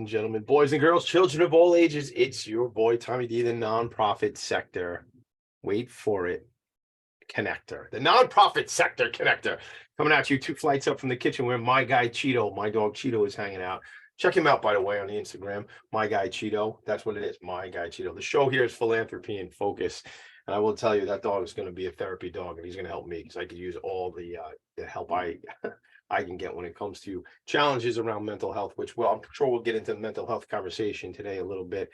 and gentlemen, boys and girls, children of all ages. It's your boy, Tommy D, the nonprofit sector. Wait for it. Connector, the nonprofit sector connector. Coming at you 2 flights up from the kitchen where my guy Cheeto, my dog Cheeto, is hanging out. Check him out, by the way, on the Instagram. My guy Cheeto. That's what it is. My guy Cheeto. The show here is Philanthropy and Focus. And I will tell you that dog is going to be a therapy dog, and he's going to help me because I could use all the help I can get when it comes to challenges around mental health, which, well, I'm sure we'll get into the mental health conversation today a little bit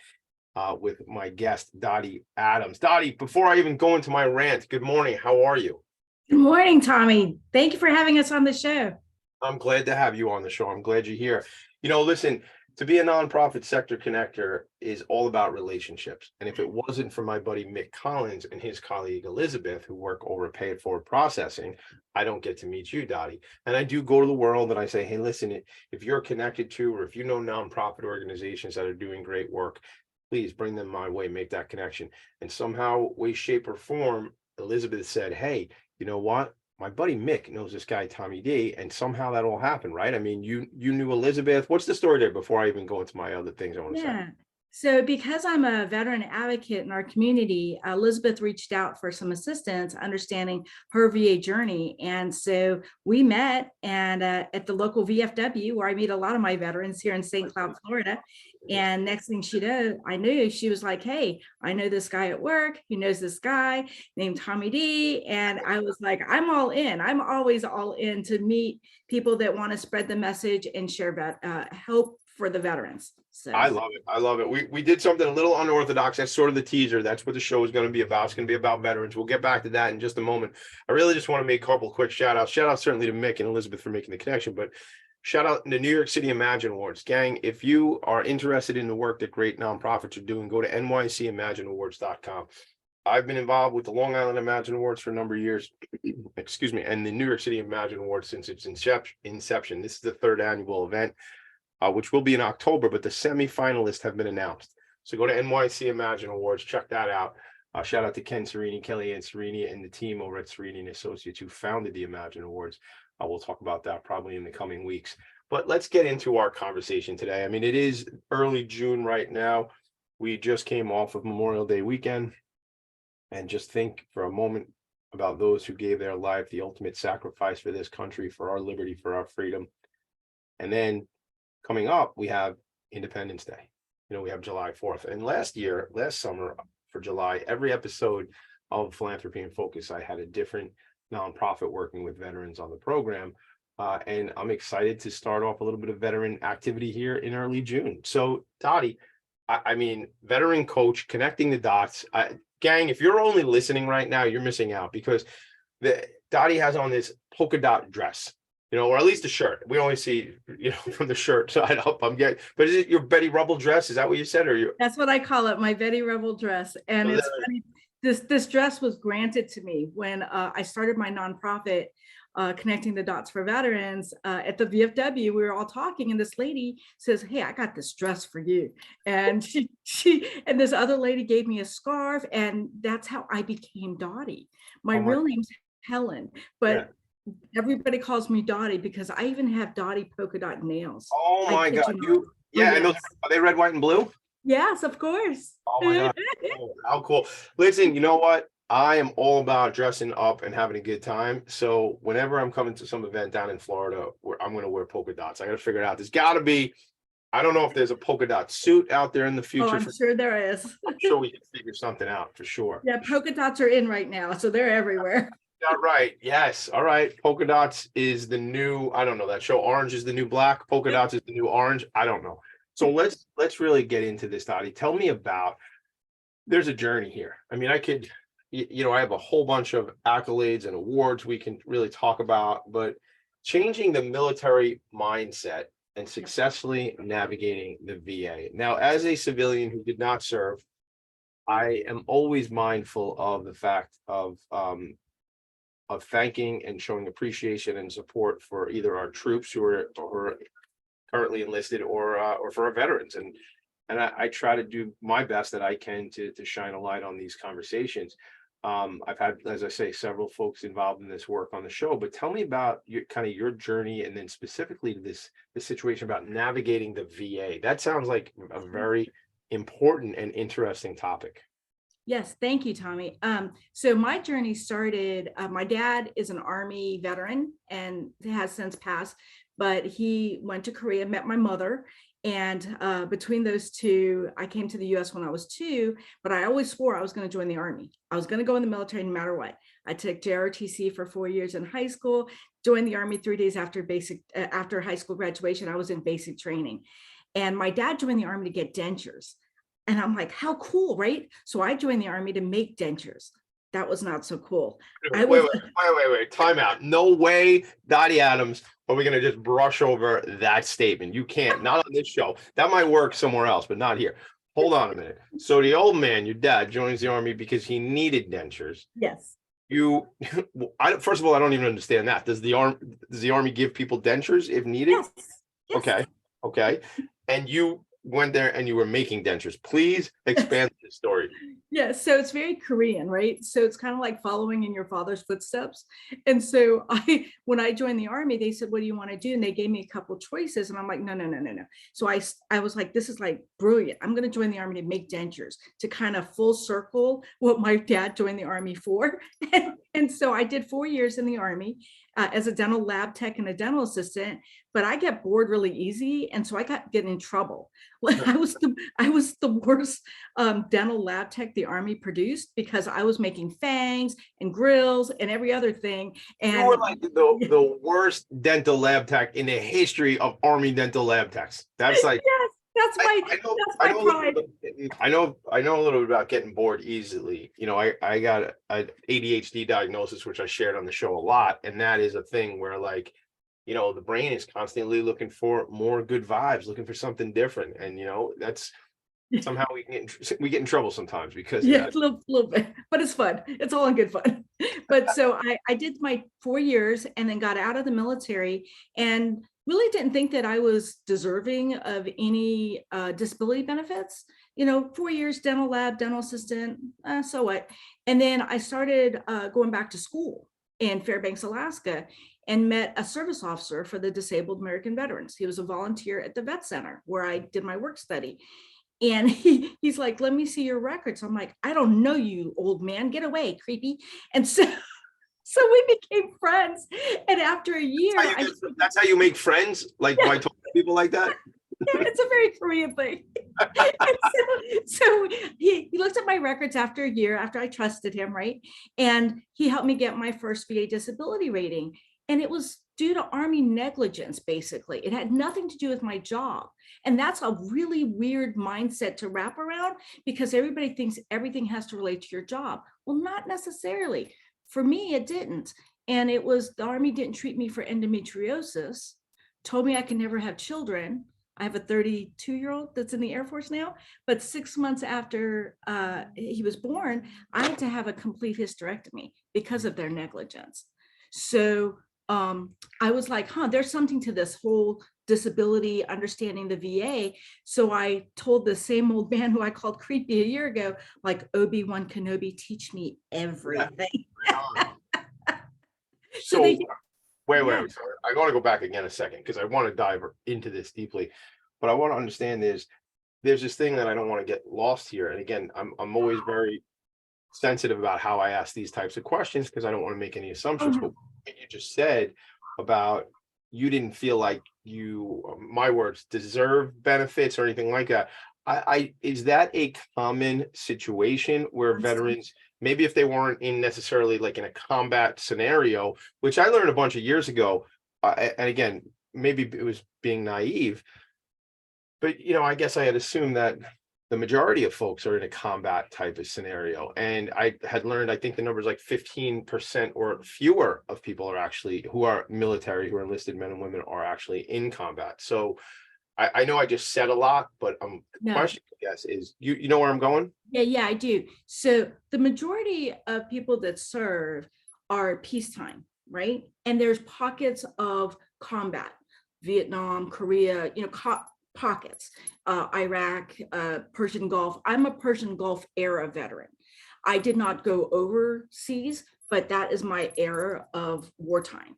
with my guest, Dottie Adams. Dottie, before I even go into my rant, good morning. How are you? Good morning, Tommy. Thank you for having us on the show. I'm glad to have you on the show. I'm glad you're here. Listen, to be a nonprofit sector connector is all about relationships. And if it wasn't for my buddy Mick Collins and his colleague Elizabeth, who work over at Pay It Forward Processing, I don't get to meet you, Dottie. And I do go to the world and I say, hey, listen, if you're connected to, or if you know nonprofit organizations that are doing great work, please bring them my way, make that connection. And somehow, way, shape, or form, Elizabeth said, hey, you know what? My buddy Mick knows this guy, Tommy D, and somehow that all happened, right? I mean, you knew Elizabeth. What's the story there before I even go into my other things I want to say? Yeah. So because I'm a veteran advocate in our community, Elizabeth reached out for some assistance understanding her VA journey. And so we met and at the local VFW where I meet a lot of my veterans here in St. Cloud, Florida. And next thing I knew she was like, hey, I know this guy at work. He knows this guy named Tommy D. And I was like, I'm all in. I'm always all in to meet people that want to spread the message and share help for the veterans. So I love it. I love it. We did something a little unorthodox. That's sort of the teaser. That's what the show is going to be about. It's going to be about veterans. We'll get back to that in just a moment. I really just want to make a couple quick shout outs. Shout out certainly to Mick and Elizabeth for making the connection, but shout out the New York City Imagine Awards. Gang, if you are interested in the work that great nonprofits are doing, go to nycimagineawards.com. I've been involved with the Long Island Imagine Awards for a number of years, excuse me, and the New York City Imagine Awards since its inception. This is the third annual event, which will be in October, but the semi-finalists have been announced. So go to NYC Imagine Awards, check that out. Shout out to Ken Serini, Kellyanne Serini, and the team over at Serini and Associates who founded the Imagine Awards. We'll talk about that probably in the coming weeks. But let's get into our conversation today. I mean, it is early June right now. We just came off of Memorial Day weekend. And just think for a moment about those who gave their life, the ultimate sacrifice for this country, for our liberty, for our freedom. And then coming up, we have Independence Day. We have July 4th. And last summer for July, every episode of Philanthropy and Focus, I had a different nonprofit working with veterans on the program. And I'm excited to start off a little bit of veteran activity here in early June. So, Dottie, I mean, veteran coach, connecting the dots. Gang, if you're only listening right now, you're missing out because Dottie has on this polka dot dress. Or at least a shirt. We only see, from the shirt side up. But is it your Betty Rubble dress? Is that what you said? Or that's what I call it, my Betty Rubble dress. And it's funny, this dress was granted to me when I started my nonprofit, Connecting the Dots for Veterans. At the VFW, we were all talking, and this lady says, "Hey, I got this dress for you." And she and this other lady gave me a scarf, and that's how I became Dottie. My real name's Helen, but everybody calls me Dottie because I even have Dottie polka dot nails. Oh my God. And those, are they red, white, and blue? Yes, of course. Oh my God. How cool. Listen, you know what? I am all about dressing up and having a good time. So whenever I'm coming to some event down in Florida where I'm going to wear polka dots, I got to figure it out. There's got to be, I don't know if there's a polka dot suit out there in the future. Oh, I'm sure there is. I'm sure we can figure something out for sure. Yeah, polka dots are in right now, so they're everywhere. All right. Yes. All right. Polka dots is the new, I don't know, that show Orange is the New Black. Polka dots is the new orange. I don't know. So let's really get into this, Dottie. Tell me about, there's a journey here. I mean, I could, I have a whole bunch of accolades and awards we can really talk about, but changing the military mindset and successfully navigating the VA. Now, as a civilian who did not serve, I am always mindful of the fact of thanking and showing appreciation and support for either our troops who are currently enlisted or for our veterans. And I try to do my best that I can to shine a light on these conversations. I've had, as I say, several folks involved in this work on the show, but tell me about your kind of your journey, and then specifically to this situation about navigating the VA. That sounds like a very important and interesting topic. Yes, thank you, Tommy. So my journey started, my dad is an Army veteran and has since passed, but he went to Korea, met my mother. And between those two, I came to the US when I was 2, but I always swore I was going to join the Army. I was going to go in the military no matter what. I took JROTC for 4 years in high school, joined the Army 3 days after after high school graduation. I was in basic training. And my dad joined the Army to get dentures. And I'm like, how cool, right? So I joined the Army to make dentures. That was not so cool. I Wait, was wait, time out. No way, Dottie Adams, are we gonna just brush over that statement? You can't, not on this show. That might work somewhere else, but not here. Hold on a minute. So the old man, your dad, joins the Army because he needed dentures. yes. You, first of all, I don't even understand that. Does the Army give people dentures if needed? Yes. Yes. Okay, okay. And you went there and you were making dentures. Please expand the story. Yeah, so it's very Korean, right? So it's kind of like following in your father's footsteps. And so when I joined the Army, they said, what do you want to do? And they gave me a couple choices. And I'm like, no, no, no, no, no. So I was like, this is like brilliant. I'm going to join the Army to make dentures, to kind of full circle what my dad joined the Army for. And so I did 4 years in the Army as a dental lab tech and a dental assistant, but I get bored really easy. And so I got getting in trouble. I was the worst dental lab tech the Army produced because I was making fangs and grills and every other thing. And you were like the worst dental lab tech in the history of Army dental lab techs. That's like, yes, that's my pride. I know a little bit about getting bored easily. You know, I got an ADHD diagnosis, which I shared on the show a lot, and that is a thing where, like, you know, the brain is constantly looking for more good vibes, looking for something different, and you know, that's somehow we get in trouble sometimes because yeah, a little bit, but it's fun. It's all in good fun. But so I did my 4 years and then got out of the military and really didn't think that I was deserving of any disability benefits. You know, 4 years dental lab, dental assistant, so what? And then I started going back to school in Fairbanks, Alaska, and met a service officer for the disabled American veterans. He was a volunteer at the vet center where I did my work study. And he's like, let me see your records. I'm like, I don't know you, old man, get away, creepy. And so we became friends. And after a year, that's how you make friends, like by talking to people like that. Yeah, it's a very Korean thing. So he looked at my records after a year, after I trusted him, right? And he helped me get my first VA disability rating. And it was due to Army negligence, basically. It had nothing to do with my job. And that's a really weird mindset to wrap around because everybody thinks everything has to relate to your job. Well, not necessarily. For me, it didn't. And it was the Army didn't treat me for endometriosis, told me I could never have children. I have a 32-year-old that's in the Air Force now, but 6 months after he was born, I had to have a complete hysterectomy because of their negligence. So I was like, there's something to this whole disability, understanding the VA. So I told the same old man who I called creepy a year ago, like, Obi-Wan Kenobi, teach me everything. So wait, sorry. I want to go back again a second because I want to dive into this deeply. But I want to understand there's this thing that I don't want to get lost here. And again, I'm always very sensitive about how I ask these types of questions because I don't want to make any assumptions. But what you just said about you didn't feel like you, my words, deserve benefits or anything like that. Is that a common situation where veterans, maybe if they weren't in necessarily like in a combat scenario, which I learned a bunch of years ago, and again, maybe it was being naive, but you know, I guess I had assumed that the majority of folks are in a combat type of scenario. And I had learned, I think the number is like 15% or fewer of people are actually, who are military, who are enlisted men and women, are actually in combat. So I know I just said a lot, but the question, I guess, is you know where I'm going? Yeah, I do. So the majority of people that serve are peacetime, right? And there's pockets of combat, Vietnam, Korea, you know, pockets, Iraq, Persian Gulf. I'm a Persian Gulf era veteran. I did not go overseas, but that is my era of wartime.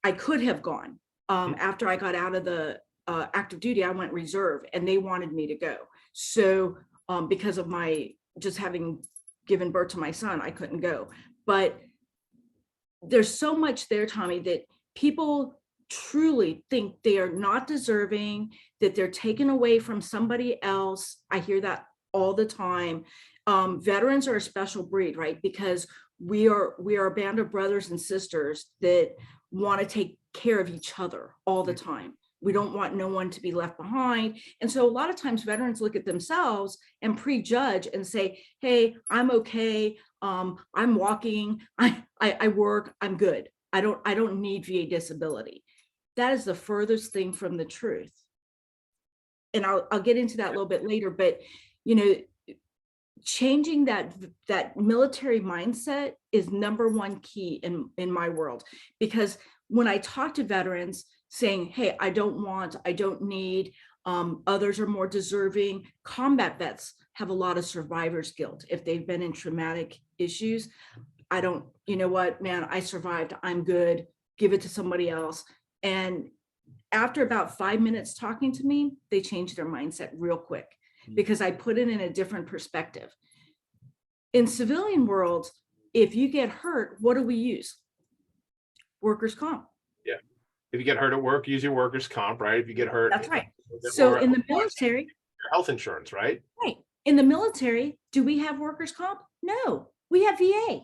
I could have gone. After I got out of the active duty, I went reserve and they wanted me to go. So because of my just having given birth to my son, I couldn't go. But there's so much there, Tommy, that people truly think they are not deserving, that they're taken away from somebody else. I hear that all the time. Veterans are a special breed, right? Because we are a band of brothers and sisters that want to take care of each other all the time. We don't want no one to be left behind. And so a lot of times veterans look at themselves and prejudge and say, hey, I'm okay. I'm walking, I work, I'm good. I don't need VA disability. That is the furthest thing from the truth. And I'll get into that a little bit later, but you know, changing that military mindset is number one key in my world. Because when I talk to veterans saying, hey, I don't need, others are more deserving. Combat vets have a lot of survivor's guilt if they've been in traumatic issues. I don't, you know what, man, I survived, I'm good, give it to somebody else. And after about 5 minutes talking to me, they changed their mindset real quick because I put it in a different perspective. In civilian world, if you get hurt, what do we use? Workers' comp. Yeah. If you get hurt at work, use your workers' comp, right? If you get hurt. That's right. So in the military, your health insurance, right? Right. In the military, do we have workers' comp? No, we have VA.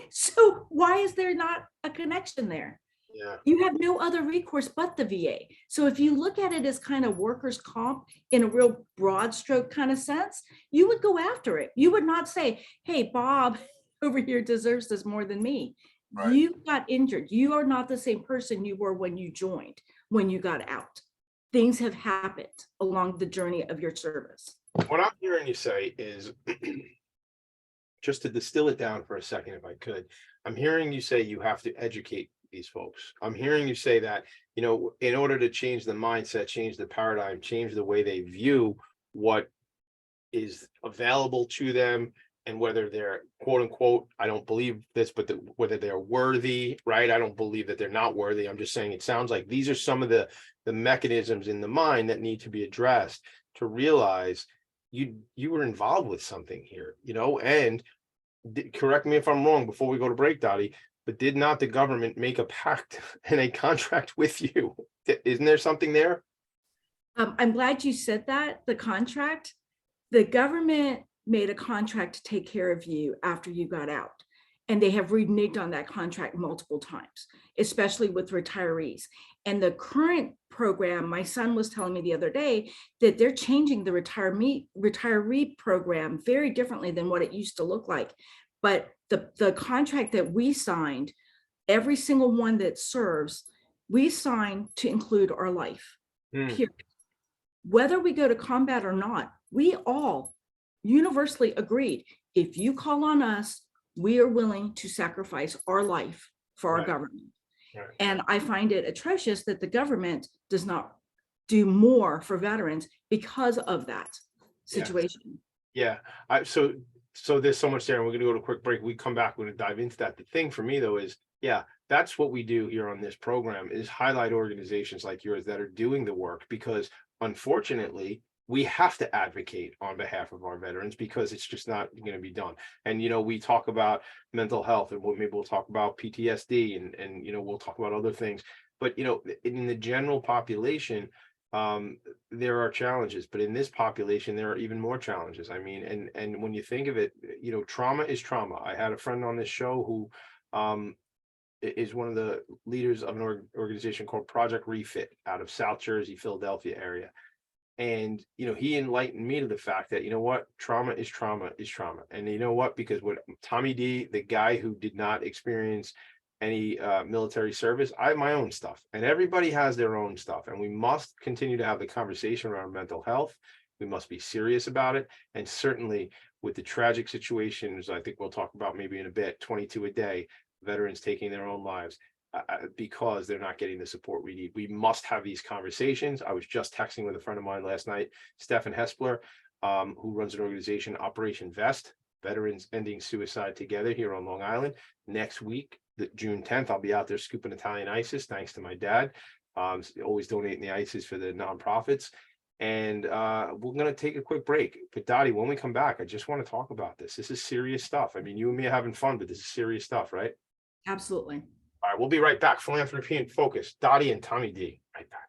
So why is there not a connection there? Yeah. You have no other recourse but the VA. So if you look at it as kind of workers' comp in a real broad stroke kind of sense, you would go after it. You would not say, hey, Bob over here deserves this more than me. Right. You got injured. You are not the same person you were when you joined, when you got out. Things have happened along the journey of your service. What I'm hearing you say is, just to distill it down for a second, if I could, I'm hearing you say you have to educate these folks. I'm hearing you say that, you know, in order to change the mindset, change the paradigm, change the way they view what is available to them and whether they're quote unquote, I don't believe this, but whether they're worthy, right? I don't believe that they're not worthy. I'm just saying it sounds like these are some of the mechanisms in the mind that need to be addressed to realize you were involved with something here, you know, and correct me if I'm wrong before we go to break, Dottie, but did not the government make a pact and a contract with you? Isn't there something there? I'm glad you said that, the contract. The government made a contract to take care of you after you got out. And they have reneged on that contract multiple times, especially with retirees. And the current program, my son was telling me the other day that they're changing the retiree program very differently than what it used to look like. But the contract that we signed, every single one that serves, we signed to include our life, period. Whether we go to combat or not, we all universally agreed, if you call on us, we are willing to sacrifice our life for our government. Right. And I find it atrocious that the government does not do more for veterans because of that situation. Yeah. So there's so much there, and we're going to go to a quick break. We come back, we're going to dive into that. The thing for me though is, that's what we do here on this program, is highlight organizations like yours that are doing the work, because unfortunately, we have to advocate on behalf of our veterans because it's just not going to be done. And, you know, we talk about mental health, and maybe we'll talk about PTSD and, you know, we'll talk about other things. But, you know, in the general population, there are challenges, but in this population, there are even more challenges. I mean, and when you think of it, you know, trauma is trauma. I had a friend on this show who is one of the leaders of an organization called Project Refit out of South Jersey, Philadelphia area. And, you know, he enlightened me to the fact that, you know what, trauma is trauma is trauma. And you know what, because what Tommy D, the guy who did not experience any military service, I have my own stuff, and everybody has their own stuff. And we must continue to have the conversation around mental health. We must be serious about it. And certainly with the tragic situations, I think we'll talk about maybe in a bit, 22 a day, veterans taking their own lives. Because they're not getting the support we need. We must have these conversations. I was just texting with a friend of mine last night, Stefan Hespler, who runs an organization, Operation Vest. Veterans Ending Suicide Together here on Long Island. Next week, June 10th, I'll be out there scooping Italian ices, thanks to my dad. Always donating the ices for the nonprofits. And we're going to take a quick break. But Dottie, when we come back, I just want to talk about this. This is serious stuff. I mean, you and me are having fun, but this is serious stuff, right? Absolutely. All right, we'll be right back. Philanthropy and Focus. Dottie and Tommy D. Right back.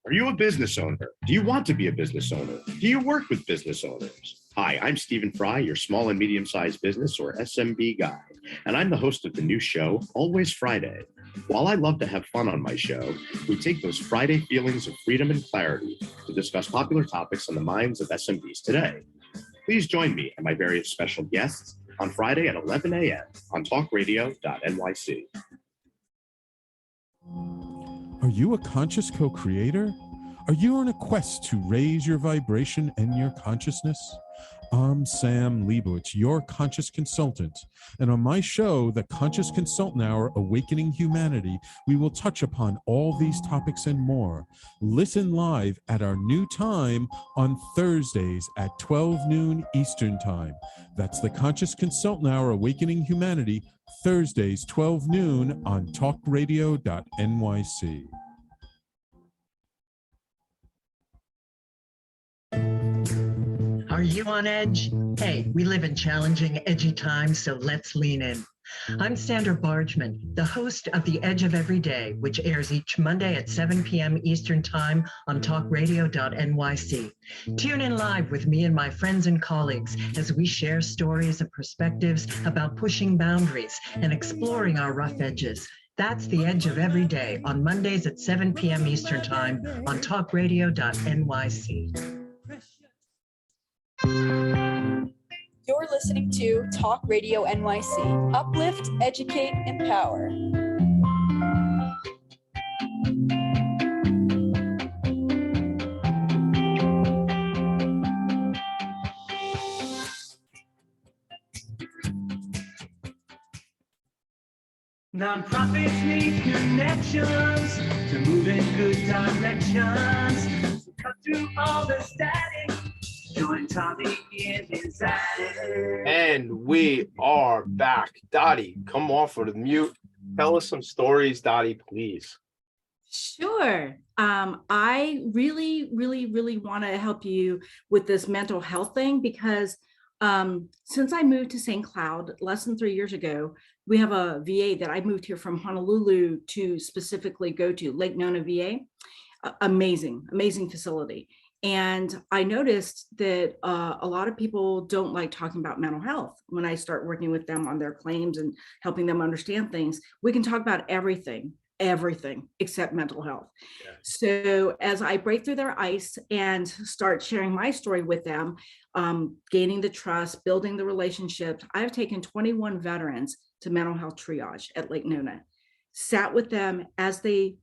Are you a business owner? Do you want to be a business owner? Do you work with business owners? Hi, I'm Stephen Fry, your small and medium-sized business or SMB guy, and I'm the host of the new show, Always Friday. While I love to have fun on my show, we take those Friday feelings of freedom and clarity to discuss popular topics on the minds of SMBs today. Please join me and my various special guests on Friday at 11 a.m. on talkradio.nyc. Are you a conscious co-creator? Are you on a quest to raise your vibration and your consciousness? I'm Sam Leibowitz, your conscious consultant. And on my show, The Conscious Consultant Hour, Awakening Humanity, we will touch upon all these topics and more. Listen live at our new time on Thursdays at 12 noon Eastern Time. That's The Conscious Consultant Hour, Awakening Humanity, Thursdays, 12 noon on talkradio.nyc. Are you on edge? Hey, we live in challenging, edgy times, so let's lean in. I'm Sandra Bargman, the host of The Edge of Every Day, which airs each Monday at 7 p.m. Eastern Time on talkradio.nyc. Tune in live with me and my friends and colleagues as we share stories and perspectives about pushing boundaries and exploring our rough edges. That's The Edge of Every Day on Mondays at 7 p.m. Eastern Time on talkradio.nyc. You're listening to Talk Radio NYC. Uplift, educate, empower. Nonprofits need connections to move in good directions. Cut through all the static. Join Tommy in his attic. And we are back. Dottie, come off of the mute. Tell us some stories, Dottie, please. Sure. I really want to help you with this mental health thing because since I moved to St. Cloud less than 3 years ago, we have a VA that I moved here from Honolulu to specifically go to, Lake Nona VA. Amazing facility. And I noticed that a lot of people don't like talking about mental health. When I start working with them on their claims and helping them understand things, we can talk about everything except mental health. Yeah. So as I break through their ice and start sharing my story with them, gaining the trust, building the relationships, I've taken 21 veterans to mental health triage at Lake Nona, sat with them as they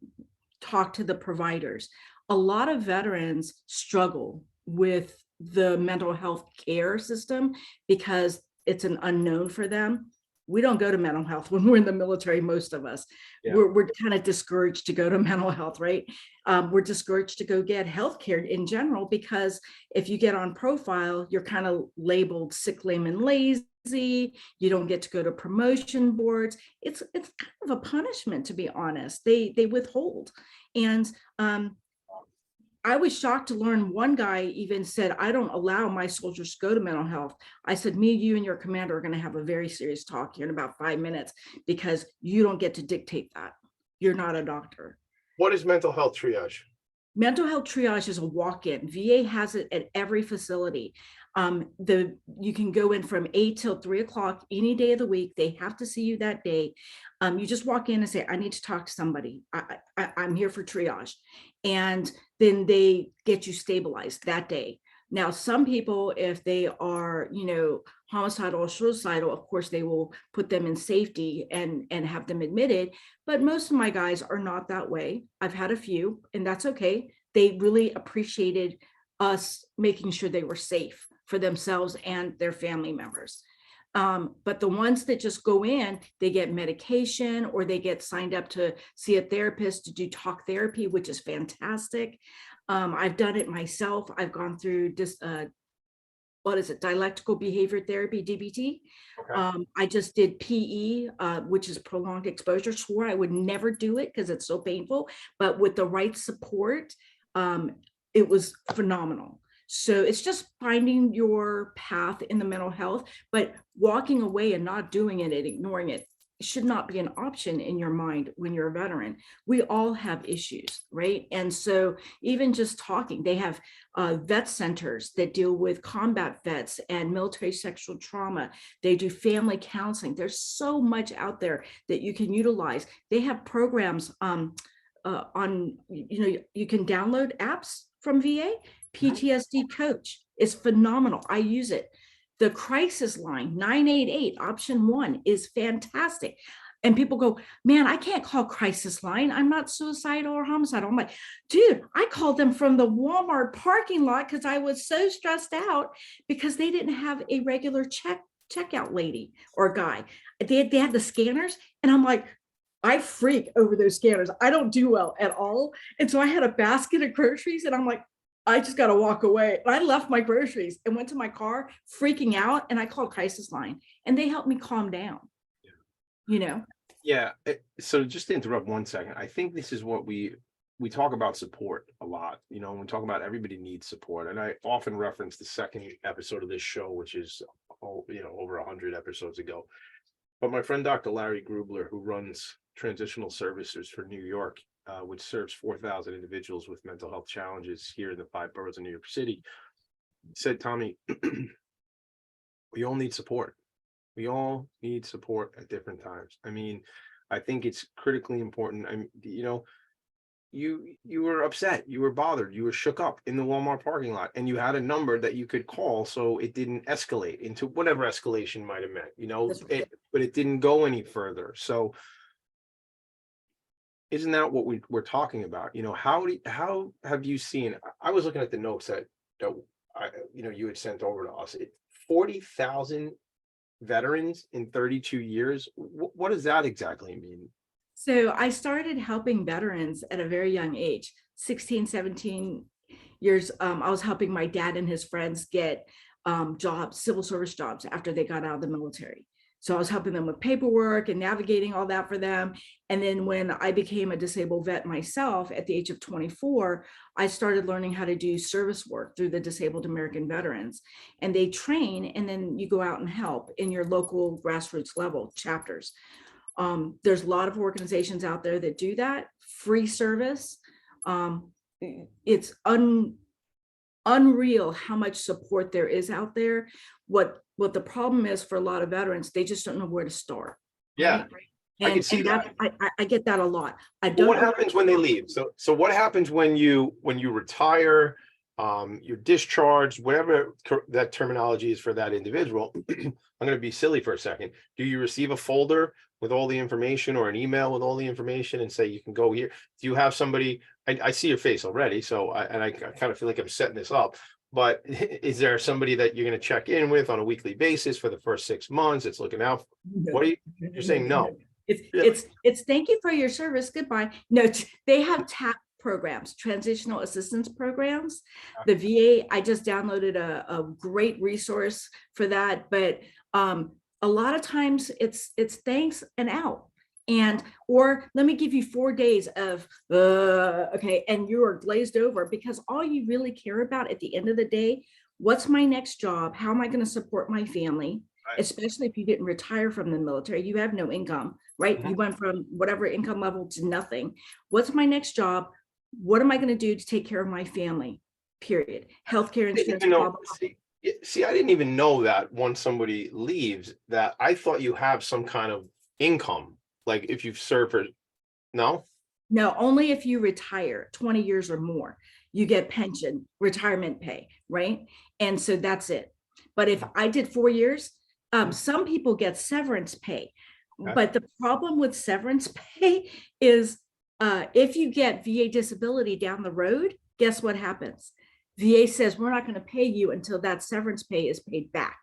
talk to the providers. A lot of veterans struggle with the mental health care system because it's an unknown for them. We don't go to mental health when we're in the military, most of us. Yeah. We're kind of discouraged to go to mental health, right? We're discouraged to go get healthcare in general, because if you get on profile, you're kind of labeled sick, lame, and lazy. You don't get to go to promotion boards. It's kind of a punishment, to be honest. They withhold. And I was shocked to learn one guy even said, I don't allow my soldiers to go to mental health. I said, me, you, and your commander are going to have a very serious talk here in about 5 minutes, because you don't get to dictate that. You're not a doctor. What is mental health triage? Mental health triage is a walk-in. VA has it at every facility. You can go in from 8 till 3 o'clock any day of the week. They have to see you that day. You just walk in and say, I need to talk to somebody. I'm here for triage. And then they get you stabilized that day. Now, some people, if they are, homicidal or suicidal, of course, they will put them in safety and have them admitted. But most of my guys are not that way. I've had a few, and that's okay. They really appreciated us making sure they were safe for themselves and their family members. But the ones that just go in, they get medication, or they get signed up to see a therapist to do talk therapy, which is fantastic. I've done it myself. I've gone through dialectical behavior therapy, DBT. Okay. I just did PE, which is prolonged exposure. Swore I would never do it because it's so painful, but with the right support, it was phenomenal. So it's just finding your path in the mental health, but walking away and not doing it and ignoring it should not be an option in your mind when you're a veteran. We all have issues, right? And so even just talking, they have vet centers that deal with combat vets and military sexual trauma. They do family counseling. There's so much out there that you can utilize. They have programs on, you can download apps from VA. PTSD Coach is phenomenal. I use it. The crisis line 988 option 1 is fantastic. And people go, man, I can't call crisis line. I'm not suicidal or homicidal. I'm like, dude, I called them from the Walmart parking lot because I was so stressed out because they didn't have a regular checkout lady or guy. They had the scanners. And I'm like, I freak over those scanners. I don't do well at all. And so I had a basket of groceries and I'm like, I just got to walk away. And I left my groceries and went to my car freaking out. And I called crisis line and they helped me calm down, you know? Yeah. So just to interrupt 1 second, I think this is what we talk about support a lot, you know, when we talk about everybody needs support. And I often reference the second episode of this show, which is, over 100 episodes ago. But my friend, Dr. Larry Grubler, who runs transitional services for New York, which serves 4,000 individuals with mental health challenges here in the 5 boroughs of New York City, said, Tommy, we all need support. We all need support at different times. I mean, I think it's critically important. I mean, you were upset, you were bothered, you were shook up in the Walmart parking lot, and you had a number that you could call so it didn't escalate into whatever escalation might have meant, but it didn't go any further. So isn't that what we're talking about? How have you seen? I was looking at the notes that you had sent over to us. 40,000 veterans in 32 years. What does that exactly mean? So I started helping veterans at a very young age, 16, 17 years. I was helping my dad and his friends get jobs, civil service jobs after they got out of the military. So I was helping them with paperwork and navigating all that for them. And then when I became a disabled vet myself at the age of 24, I started learning how to do service work through the Disabled American Veterans. And they train, and then you go out and help in your local grassroots level chapters. There's a lot of organizations out there that do that, free service. It's unreal how much support there is out there. What the problem is for a lot of veterans, they just don't know where to start. Yeah, right? I can see that. I get that a lot. What happens when they leave? So what happens when you retire, you're discharged, whatever that terminology is for that individual? I'm going to be silly for a second. Do you receive a folder with all the information or an email with all the information and say you can go here? Do you have somebody? I see your face already, so I kind of feel like I'm setting this up. But is there somebody that you're going to check in with on a weekly basis for the first 6 months? It's looking out. What are you're saying? No. It's thank you for your service. Goodbye. No, they have TAP programs, transitional assistance programs. The VA, I just downloaded a great resource for that. But a lot of times it's thanks and out. Or let me give you 4 days of, okay, and you are glazed over, because all you really care about at the end of the day, what's my next job? How am I going to support my family? Right. Especially if you didn't retire from the military, you have no income, right? Mm-hmm. You went from whatever income level to nothing. What's my next job? What am I going to do to take care of my family? Period. Healthcare insurance. See, I didn't even know that once somebody leaves, that I thought you have some kind of income. Like if you've served for, no, only if you retire 20 years or more, you get pension, retirement pay, right? And so that's it. But if I did 4 years, some people get severance pay. Okay. But the problem with severance pay is if you get VA disability down the road, guess what happens? VA says, we're not going to pay you until that severance pay is paid back.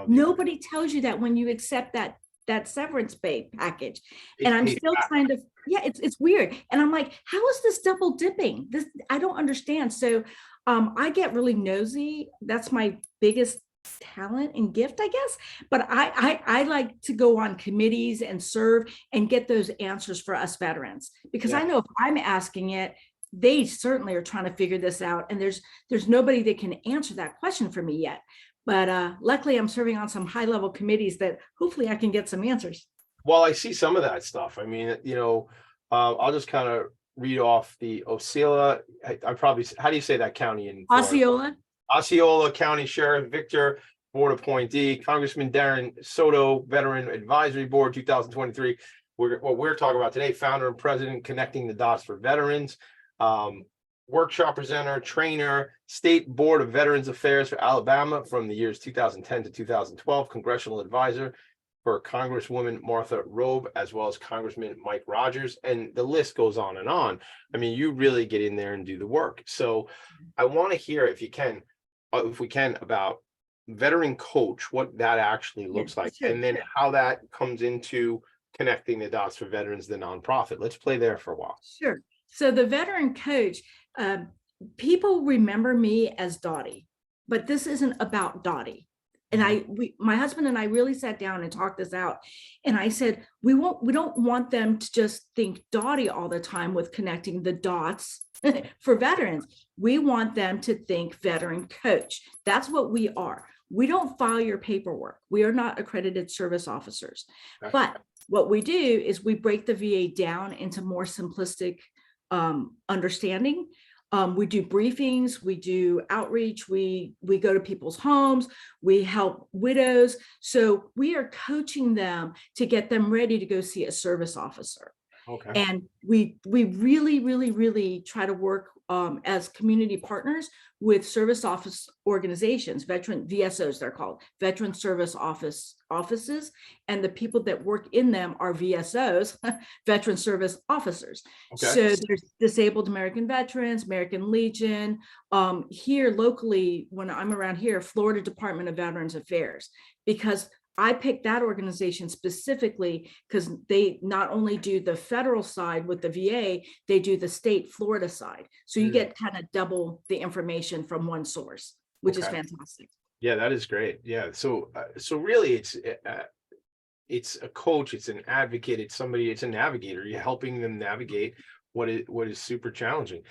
Nobody tells you that when you accept that that severance pay package. It's And I'm paid still back. trying to, yeah, it's weird. And I'm like, how is this double dipping? This, I don't understand. So I get really nosy. That's my biggest talent and gift, I guess. But I like to go on committees and serve and get those answers for us veterans, because I Yeah. know if I'm asking it, they certainly are trying to figure this out. And there's nobody that can answer that question for me yet. But luckily I'm serving on some high level committees that hopefully I can get some answers. Well, I see some of that stuff. I mean, I'll just kind of read off the Osceola. I probably, how do you say that county in Florida? Osceola. Osceola County Sheriff Victor, Board appointee, Congressman Darren Soto, Veteran Advisory Board, 2023. What we're talking about today, founder and president, Connecting the Dots for Veterans, workshop presenter, trainer, State Board of Veterans Affairs for Alabama from the years 2010 to 2012, congressional advisor for Congresswoman Martha Robe, as well as Congressman Mike Rogers, and the list goes on and on. I mean, you really get in there and do the work. So I want to hear, if we can, about veteran coach, what that actually looks like, sure, and then how that comes into Connecting the Dots for Veterans, the nonprofit. Let's play there for a while. Sure. So the veteran coach, people remember me as Dottie, but this isn't about Dottie. And my husband and I really sat down and talked this out. And I said, we don't want them to just think Dottie all the time with connecting the dots for veterans. We want them to think veteran coach. That's what we are. We don't file your paperwork. We are not accredited service officers. Okay. But what we do is we break the VA down into more simplistic understanding. We do briefings, we do outreach, we go to people's homes, we help widows. So we are coaching them to get them ready to go see a service officer. Okay. And we really try to work as community partners with service office organizations, veteran VSOs, they're called, veteran service offices, and the people that work in them are VSOs, veteran service officers. Okay. So there's Disabled American Veterans, American Legion. Here locally, when I'm around here, Florida Department of Veterans Affairs, because I picked that organization specifically because they not only do the federal side with the VA, they do the state Florida side. So you get kind of double the information from one source, which is Okay. fantastic. Yeah, that is great. Yeah. So really it's a coach, it's an advocate, it's a navigator. You're helping them navigate what is super challenging.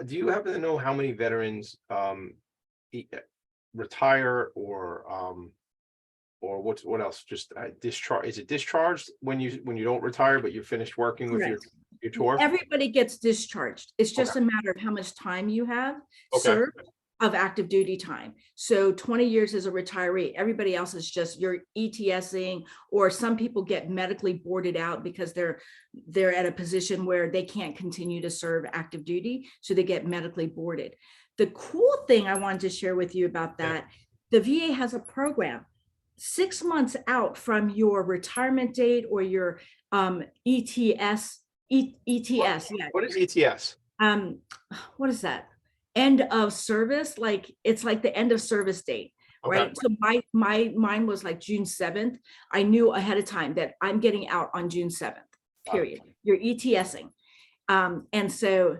Do you happen to know how many veterans retire or what else? Just discharge? Is it discharged when you don't retire, but you're finished working with your tour? Everybody gets discharged. It's just a matter of how much time you have served of active duty time. So 20 years as a retiree, everybody else is just you're ETSing, or some people get medically boarded out because they're at a position where they can't continue to serve active duty. So they get medically boarded. The cool thing I wanted to share with you about that, the VA has a program 6 months out from your retirement date or your ETS. What is ETS? What is that? End of service, like it's like the end of service date, right? So mine was like June 7th. I knew ahead of time that I'm getting out on June 7th, period. You're ETSing. And so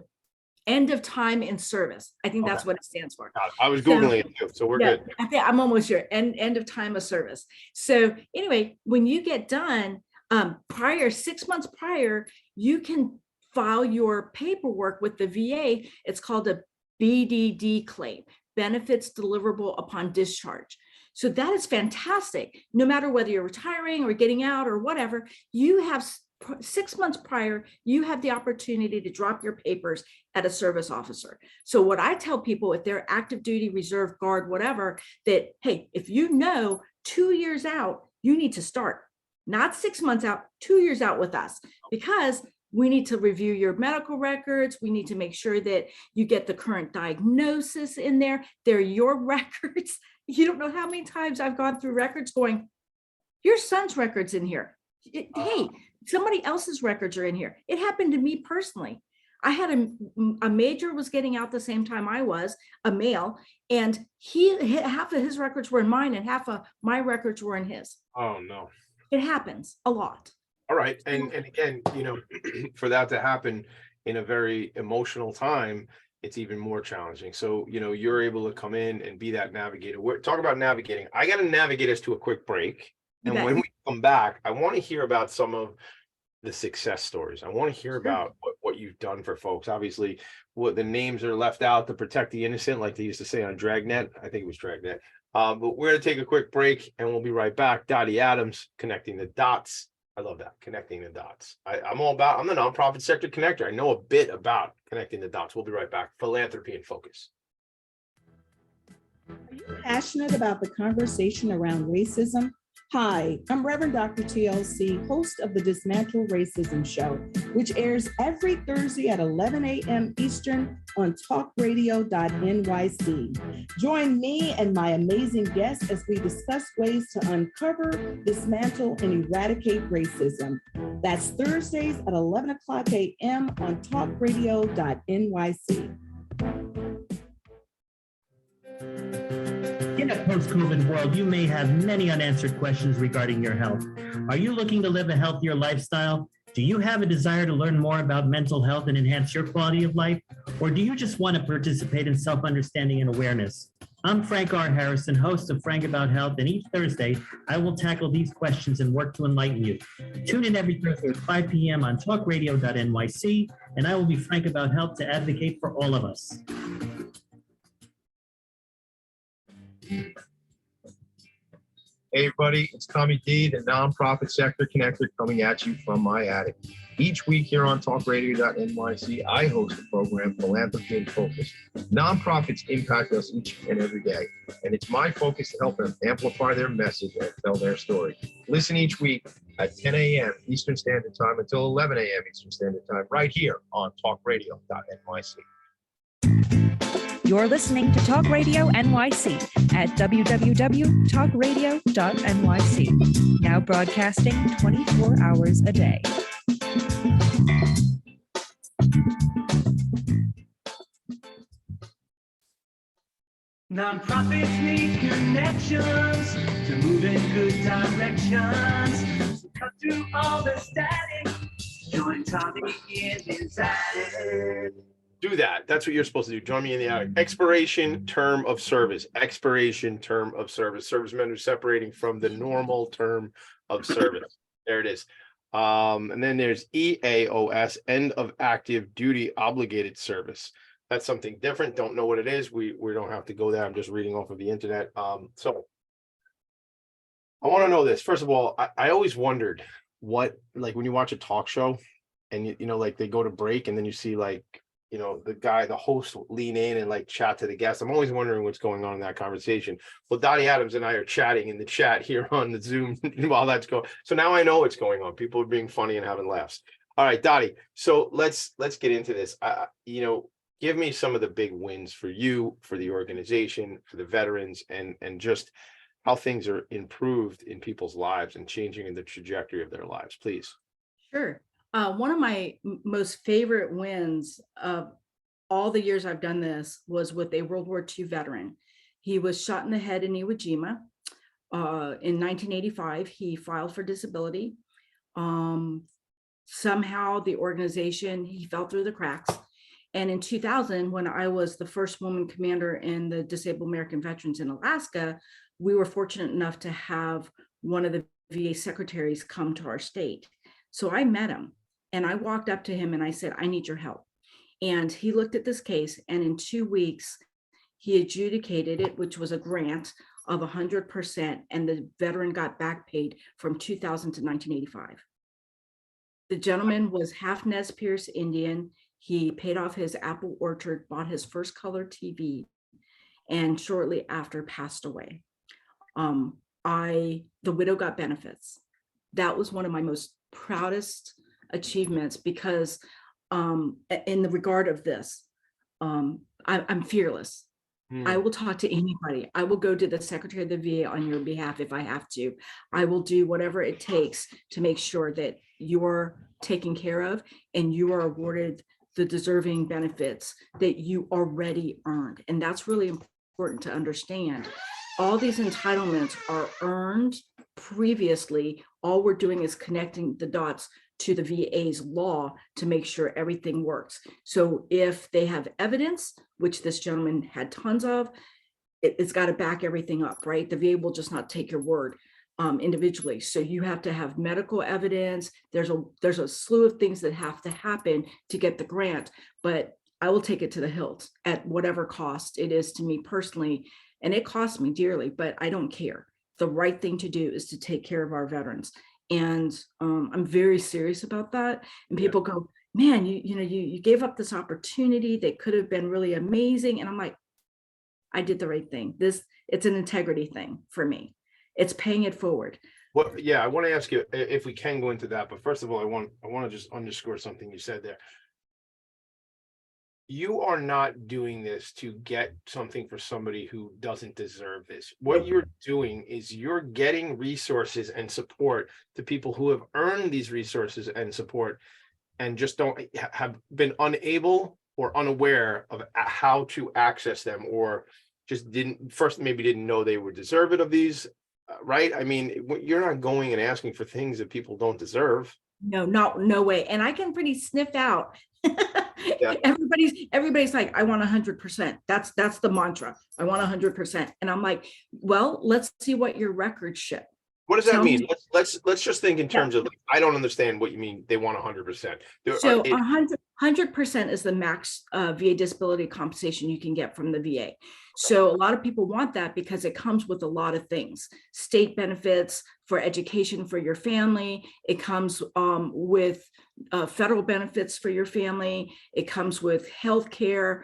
end of time in service. I think that's what it stands for. I was Googling it too, so we're good. I think I'm almost sure. End of time of service. So anyway, when you get done, 6 months prior, you can file your paperwork with the VA. It's called a BDD claim, benefits deliverable upon discharge. So that is fantastic. No matter whether you're retiring or getting out or whatever, you have 6 months prior, you have the opportunity to drop your papers at a service officer. So what I tell people, if they're active duty, reserve, guard, whatever, that, hey, if you know 2 years out, you need to start, not 6 months out, 2 years out with us, because we need to review your medical records. We need to make sure that you get the current diagnosis in there. They're your records. You don't know how many times I've gone through records going, your son's records in here. Hey, somebody else's records are in here. It happened to me personally. I had a major was getting out the same time I was, a male, and half of his records were in mine and half of my records were in his. Oh no. It happens a lot. All right. And again, for that to happen in a very emotional time, it's even more challenging. So, you're able to come in and be that navigator. Talk about navigating. I got to navigate us to a quick break. You And bet. when we come back, I want to hear about some of the success stories. I want to hear about what you've done for folks. Obviously, what the names are left out to protect the innocent, like they used to say on Dragnet. I think it was Dragnet. But we're going to take a quick break and we'll be right back. Dottie Adams, connecting the dots. I love that, connecting the dots. I'm the nonprofit sector connector. I know a bit about connecting the dots. We'll be right back. Philanthropy and Focus. Are you passionate about the conversation around racism? Hi, I'm Reverend Dr. TLC, host of the Dismantle Racism Show, which airs every Thursday at 11 a.m. Eastern on talkradio.nyc. Join me and my amazing guests as we discuss ways to uncover, dismantle, and eradicate racism. That's Thursdays at 11 o'clock a.m. on talkradio.nyc. In a post-COVID world, you may have many unanswered questions regarding your health. Are you looking to live a healthier lifestyle? Do you have a desire to learn more about mental health and enhance your quality of life? Or do you just want to participate in self-understanding and awareness? I'm Frank R. Harrison, host of Frank About Health, and each Thursday, I will tackle these questions and work to enlighten you. Tune in every Thursday at 5 p.m. on talkradio.nyc, and I will be Frank About Health to advocate for all of us. Hey everybody, it's Tommy D, the nonprofit sector connector, coming at you from my attic. Each week here on talkradio.nyc, I host the program Philanthropy and Focus. Nonprofits impact us each and every day, and it's my focus to help them amplify their message and tell their story. Listen each week at 10 a.m. Eastern Standard Time until 11 a.m. Eastern Standard Time, right here on talkradio.nyc. You're listening to Talk Radio NYC at www.talkradio.nyc, now broadcasting 24 hours a day. Nonprofits need connections to move in good directions. So cut through all the static. Join Tommy in his attic. Do that. That's what you're supposed to do. Join me in the attic. Expiration term of service. Expiration term of service. Servicemen who are separating from the normal term of service. There it is. And then there's EAOS, end of active duty obligated service. That's something different. Don't know what it is. We don't have to go there. I'm just reading off of the internet. So I want to know this. First of all, I always wondered what, like when you watch a talk show and like they go to break and then you see like, the host lean in and like chat to the guest. I'm always wondering what's going on in that conversation. Well, Dottie Adams and I are chatting in the chat here on the Zoom while that's going. So now I know what's going on. People are being funny and having laughs. All right, Dottie. So let's get into this. Give me some of the big wins for you, for the organization, for the veterans, and just how things are improved in people's lives and changing in the trajectory of their lives, please. Sure. One of my most favorite wins of all the years I've done this was with a World War II veteran. He was shot in the head in Iwo Jima. In 1985, he filed for disability. Somehow the organization, he fell through the cracks. And in 2000, when I was the first woman commander in the Disabled American Veterans in Alaska, we were fortunate enough to have one of the VA secretaries come to our state. So I met him and I walked up to him and I said, I need your help. And he looked at this case, and in 2 weeks, he adjudicated it, which was a grant of 100%, and the veteran got back paid from 2000 to 1985. The gentleman was half Nez Perce Indian. He paid off his apple orchard, bought his first color TV, and shortly after passed away. The widow got benefits. That was one of my most proudest achievements because in the regard of this, I'm fearless. I will talk to anybody. I will go to the Secretary of the VA on your behalf if I have to. I will do whatever it takes to make sure that you're taken care of and you are awarded the deserving benefits that you already earned. And that's really important to understand. All these entitlements are earned previously, all we're doing is connecting the dots to the VA's law to make sure everything works. So if they have evidence, which this gentleman had tons of, it's got to back everything up, right? The VA will just not take your word individually. So you have to have medical evidence. There's a slew of things that have to happen to get the grant, but I will take it to the hilt at whatever cost it is to me personally. And it costs me dearly, but I don't care. The right thing to do is to take care of our veterans. And I'm very serious about that. And people go, man, you gave up this opportunity. They could have been really amazing. And I'm like, I did the right thing. It's an integrity thing for me. It's paying it forward. Well, yeah, I want to ask you if we can go into that, but first of all, I want to just underscore something you said there. You are not doing this to get something for somebody who doesn't deserve this. What you're doing is you're getting resources and support to people who have earned these resources and support and just have been unable or unaware of how to access them, or just maybe didn't know they were deserving of these, right? I mean, you're not going and asking for things that people don't deserve. No way. And I can pretty sniff out. Yeah. Everybody's like, I want 100%. That's the mantra. I want 100%. And I'm like, well, let's see what your records show. What does that mean? Let's just think in terms of, I don't understand what you mean. They want 100%. So 100% is the max VA disability compensation you can get from the VA. So a lot of people want that because it comes with a lot of things: state benefits for education for your family. It comes with federal benefits for your family. It comes with health care,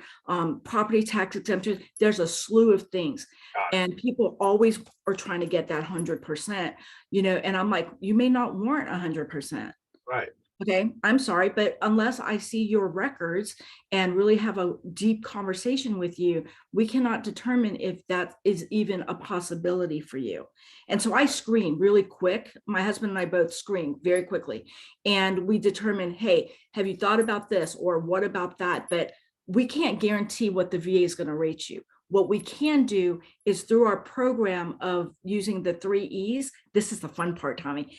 property tax exemption. There's a slew of things. And people always are trying to get that 100%, and I'm like, you may not warrant 100%. Right. Okay, I'm sorry, but unless I see your records and really have a deep conversation with you, we cannot determine if that is even a possibility for you. And so I screen really quick. My husband and I both screen very quickly. And we determine, hey, have you thought about this, or what about that? But we can't guarantee what the VA is going to rate you. What we can do is, through our program of using the 3 E's, this is the fun part, Tommy.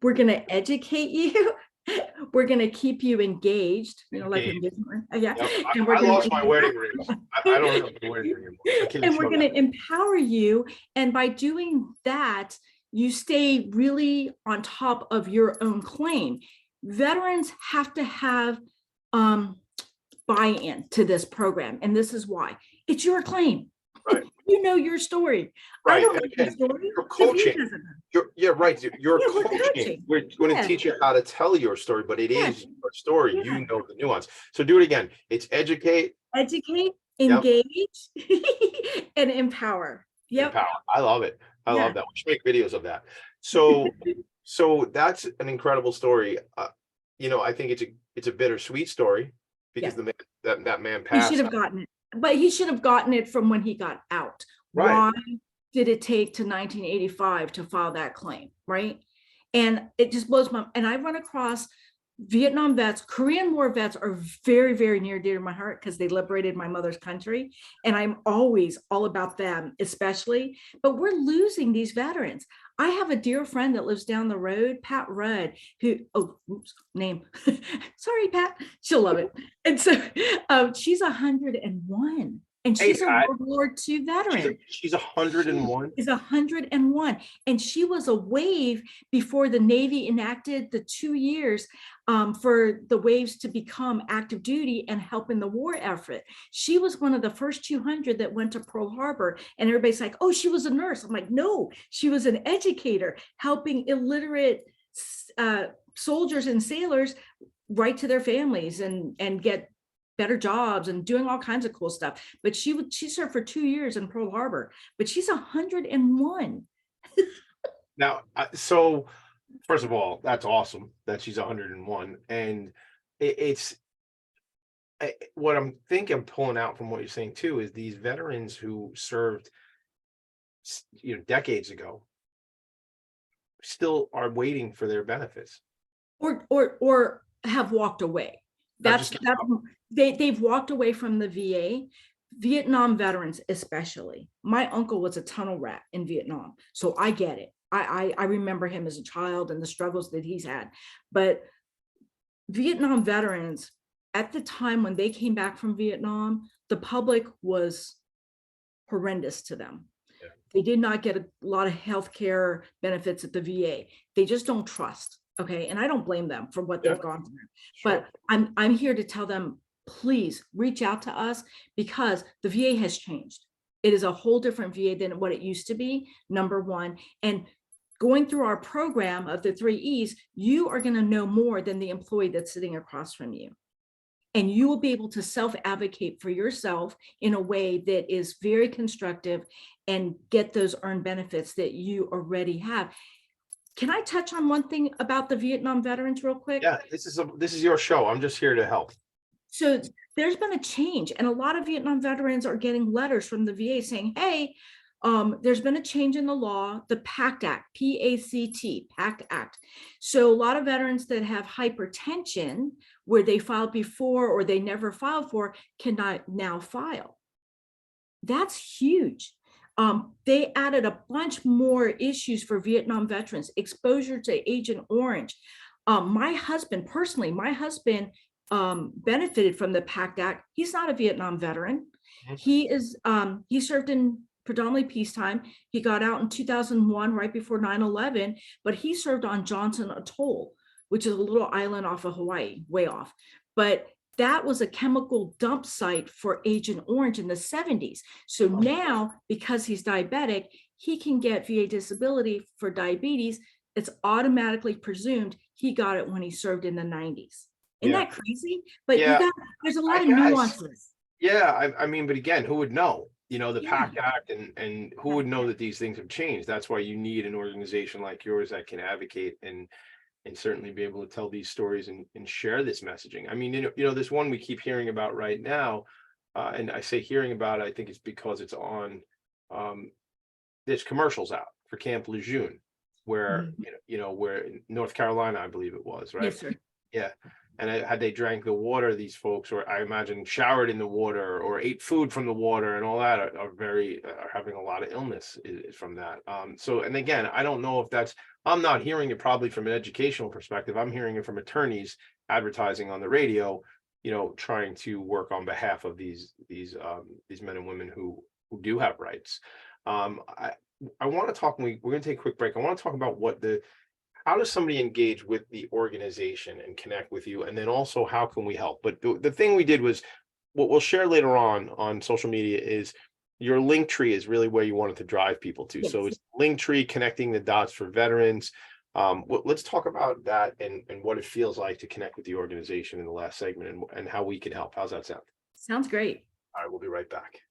We're going to educate you. We're going to keep you engaged, like engagement. Yeah. Yep. And I lost my wedding ring. I don't have the wedding ring anymore. And we're going to empower you. And by doing that, you stay really on top of your own claim. Veterans have to have buy-in to this program. And this is why. It's your claim. Right. You know your story. Right. I don't know your story. You're coaching. Right. You're We're coaching. We're going to teach you how to tell your story, but it is your story. Yeah. You know the nuance. So do it again. It's educate, engage, and empower. Yep. empower. I love it. I love that. We should make videos of that. So, so that's an incredible story. I think it's a bittersweet story because the man, that man passed. He should have gotten it. But he should have gotten it from when he got out. Right. Why did it take to 1985 to file that claim, right? And it just blows my, and I run across Vietnam vets. Korean War vets are very, very near dear to my heart because they liberated my mother's country. And I'm always all about them, especially, but we're losing these veterans. I have a dear friend that lives down the road, Pat Rudd, who, name. Sorry, Pat, she'll love it. And so she's 101. And she's a World War II veteran. She's 101. Is 101. And she was a wave before the Navy enacted the 2 years for the waves to become active duty and help in the war effort. She was one of the first 200 that went to Pearl Harbor. And everybody's like, oh, she was a nurse. I'm like, no, she was an educator helping illiterate soldiers and sailors write to their families and get better jobs and doing all kinds of cool stuff. But she served for 2 years in Pearl Harbor, but she's 101. Now, so first of all, that's awesome that she's 101. And it's what I'm pulling out from what you're saying too, is these veterans who served, decades ago, still are waiting for their benefits. Or have walked away. They've walked away from the VA. Vietnam veterans especially. My uncle was a tunnel rat in Vietnam, so I get it. I remember him as a child and the struggles that he's had. But Vietnam veterans, at the time when they came back from Vietnam, the public was horrendous to them. Yeah. They did not get a lot of health care benefits at the VA. They just don't trust. Okay. And I don't blame them for what they've gone through. Sure. But I'm here to tell them, please reach out to us, because the VA has changed. It is a whole different VA than what it used to be, number one. And going through our program of the 3 E's, you are going to know more than the employee that's sitting across from you. And you will be able to self-advocate for yourself in a way that is very constructive and get those earned benefits that you already have. Can I touch on one thing about the Vietnam veterans real quick? Yeah, this is your show. I'm just here to help. So there's been a change, and a lot of Vietnam veterans are getting letters from the VA saying, hey, there's been a change in the law, the PACT Act, P-A-C-T, PACT Act. So a lot of veterans that have hypertension, where they filed before or they never filed for, cannot now file. That's huge. They added a bunch more issues for Vietnam veterans, exposure to Agent Orange. My husband benefited from the PACT Act. He's not a Vietnam veteran. He served in predominantly peacetime. He got out in 2001, right before 9/11, but he served on Johnson Atoll, which is a little island off of Hawaii, way off. But that was a chemical dump site for Agent Orange in the 70s. So now, because he's diabetic, he can get VA disability for diabetes. It's automatically presumed he got it when he served in the 90s. Isn't that crazy? But there's a lot of nuances. Yeah, I mean, but again, who would know? The PACT Act, and who would know that these things have changed? That's why you need an organization like yours that can advocate and certainly be able to tell these stories and share this messaging. I mean, this one we keep hearing about right now, and I say hearing about it, I think it's because it's on, there's commercials out for Camp Lejeune, where, where in North Carolina, I believe it was, right? Yes, sir. Yeah. And had they drank the water, these folks, or I imagine showered in the water or ate food from the water and all that, are having a lot of illness from that. So, and again, I don't know if I'm not hearing it probably from an educational perspective. I'm hearing it from attorneys advertising on the radio, trying to work on behalf of these men and women who do have rights. I want to talk, we're going to take a quick break. I want to talk about how does somebody engage with the organization and connect with you? And then also, how can we help? But the thing we did was, what we'll share later on social media is your link tree is really where you wanted to drive people to. Yes. So it's link tree, connecting the dots for veterans. Let's talk about that and what it feels like to connect with the organization in the last segment and how we can help. How's that sound? Sounds great. All right, we'll be right back.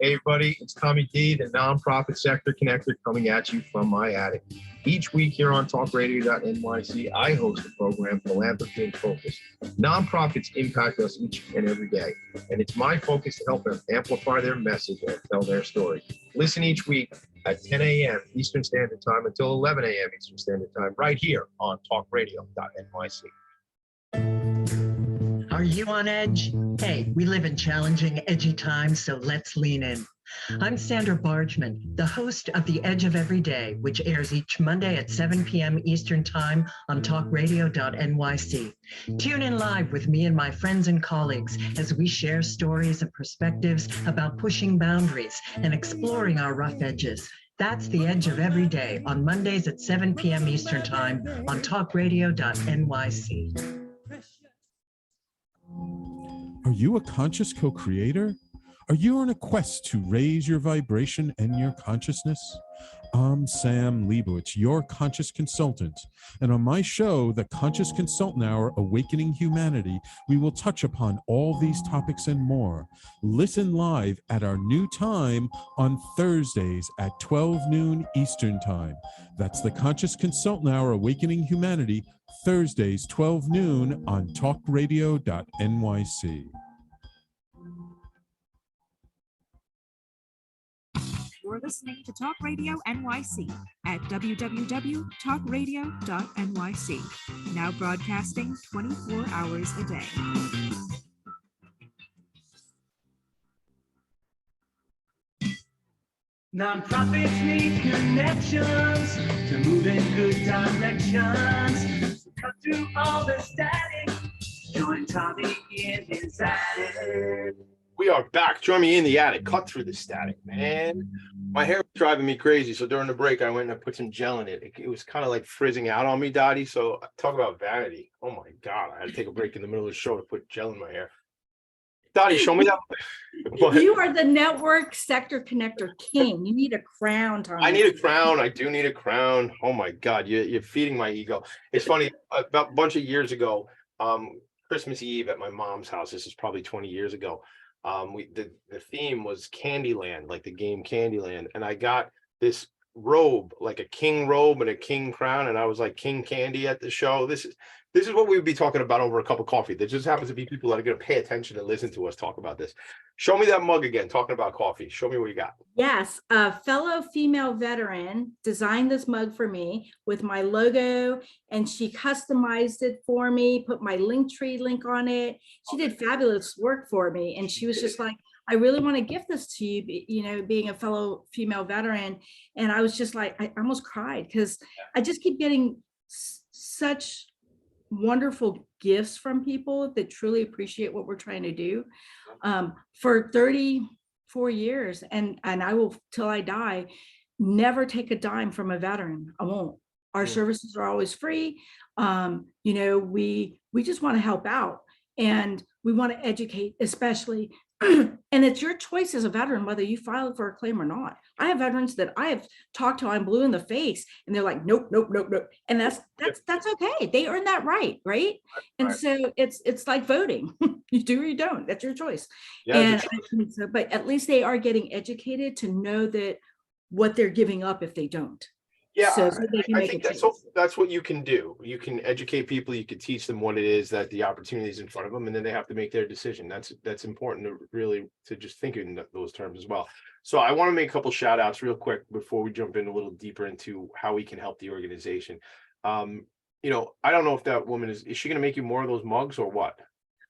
Hey everybody, it's Tommy D, the nonprofit sector connector, coming at you from my attic. Each week here on talkradio.nyc, I host the program Philanthropy and Phocus. Nonprofits impact us each and every day, and it's my focus to help them amplify their message and tell their story. Listen each week at 10 a.m. Eastern Standard Time until 11 a.m. Eastern Standard Time, right here on talkradio.nyc. Are you on edge? Hey, we live in challenging, edgy times, so let's lean in. I'm Sandra Bargman, the host of The Edge of Every Day, which airs each Monday at 7 p.m. Eastern Time on talkradio.nyc. Tune in live with me and my friends and colleagues as we share stories and perspectives about pushing boundaries and exploring our rough edges. That's The Edge of Every Day on Mondays at 7 p.m. Eastern Time on talkradio.nyc. Are you a conscious co-creator? Are you on a quest to raise your vibration and your consciousness? I'm Sam Leibowitz, your conscious consultant. And on my show, The Conscious Consultant Hour, Awakening Humanity, we will touch upon all these topics and more. Listen live at our new time on Thursdays at 12 noon Eastern Time. That's The Conscious Consultant Hour, Awakening Humanity, Thursdays, 12 noon on talkradio.nyc. You're listening to Talk Radio NYC at www.talkradio.nyc. Now broadcasting 24 hours a day. Nonprofits need connections to move in good directions. So cut through all the static. Join Tommy in his attic. We are back. Join me in the attic. Cut through the static, man. My hair was driving me crazy. So during the break, I went and I put some gel in it. It was kind of like frizzing out on me, Dottie. So talk about vanity. Oh my God. I had to take a break in the middle of the show to put gel in my hair. Dottie, show me that. What? You are the network sector connector king. You need a crown, Tommy. I need a crown. I do need a crown. Oh my God. You're feeding my ego. It's funny. About a bunch of years ago, Christmas Eve at my mom's house. This is probably 20 years ago. The theme was Candyland, like the game Candyland, and I got this robe, like a king robe and a king crown, and I was like King Candy at the show. This is what we would be talking about over a cup of coffee. There just happens to be people that are going to pay attention and listen to us talk about this. Show me that mug again, talking about coffee. Show me what you got. Yes, a fellow female veteran designed this mug for me with my logo, and she customized it for me, put my Linktree link on it. She did fabulous work for me, and she was just like, I really want to gift this to you, you know, being a fellow female veteran. And I was just like, I almost cried because I just keep getting such wonderful gifts from people that truly appreciate what we're trying to do. For 34 years, and I will till I die, never take a dime from a veteran. I won't. Our services are always free. You know, we just want to help out, and we want to educate, especially. And it's your choice as a veteran whether you file for a claim or not. I have veterans that I have talked to, I'm blue in the face, and they're like, nope, nope, nope, nope. And that's okay. They earn that right, right? And so it's like voting. You do or you don't. That's your choice. Yeah, and so, but at least they are getting educated to know that what they're giving up if they don't. Yeah, so they can I make think a that's what you can do. You can educate people. You can teach them what it is that the opportunity is in front of them, and then they have to make their decision. That's important to really to just think in those terms as well. So I want to make a couple shout outs real quick before we jump in a little deeper into how we can help the organization. You know, I don't know if that woman is she going to make you more of those mugs or what?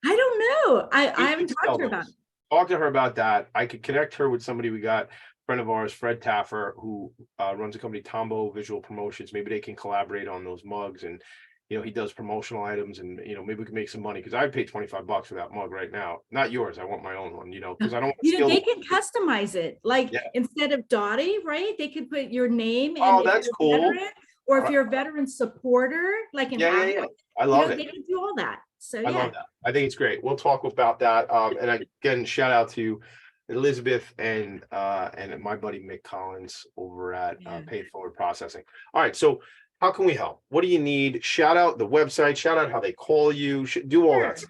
I don't know. I haven't talked to her about it. Talk to her about that. I could connect her with somebody we got. Friend of ours, Fred Taffer, who runs a company, Tombo Visual Promotions. Maybe they can collaborate on those mugs, and you know he does promotional items, and you know maybe we can make some money because I'd pay $25 for that mug right now. Not yours. I want my own one. You know because I don't. You know they can customize it. Like instead of Dottie, right? They could put your name. Oh, that's cool. Veteran, or if you're a veteran supporter, like an advocate, I love it. They can do all that. So I love that. I think it's great. We'll talk about that. And again, shout out to Elizabeth and my buddy Mick Collins over at Pay Forward Processing. All right, so how can we help? What do you need? Shout out the website, shout out how they call you, do all that.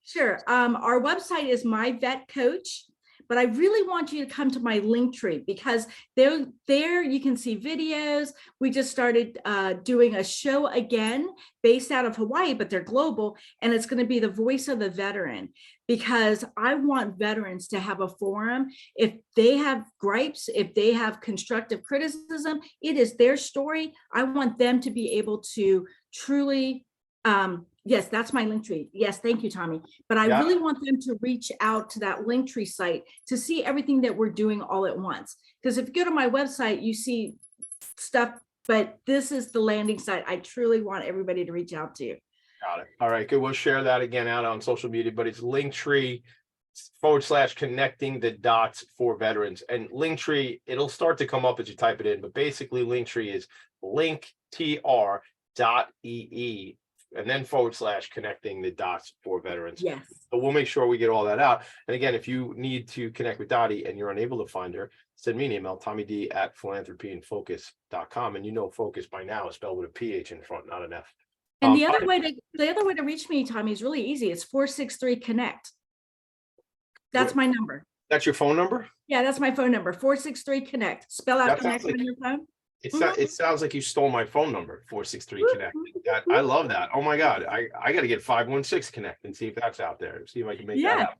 Sure. Our website is My Vet Coach, but I really want you to come to my Linktree because there you can see videos. We just started doing a show again based out of Hawaii, but they're global, and it's going to be the voice of the veteran because I want veterans to have a forum. If they have gripes, if they have constructive criticism, it is their story. I want them to be able to truly yes, that's my Linktree. Yes, thank you, Tommy. But I really want them to reach out to that Linktree site to see everything that we're doing all at once. Because if you go to my website, you see stuff, but this is the landing site I truly want everybody to reach out to. Got it. All right, good. We'll share that again out on social media, but it's Linktree/connecting the dots for veterans. And Linktree, it'll start to come up as you type it in, but basically Linktree is linktr.ee and then /connecting the dots for veterans. Yes. So we'll make sure we get all that out. And again, if you need to connect with Dottie and you're unable to find her, send me an email, tommyd@philanthropyandfocus.com. And you know Focus by now is spelled with a PH in front, not an F. And the other way to reach me, Tommy, is really easy. It's 463-CONNECT. That's my number. That's your phone number? Yeah, that's my phone number. 463-CONNECT. Spell out connect on your phone. It sounds like you stole my phone number, 463-CONNECT. I love that. Oh my God. I got to get 516-CONNECT and see if that's out there. See if I can make that happen.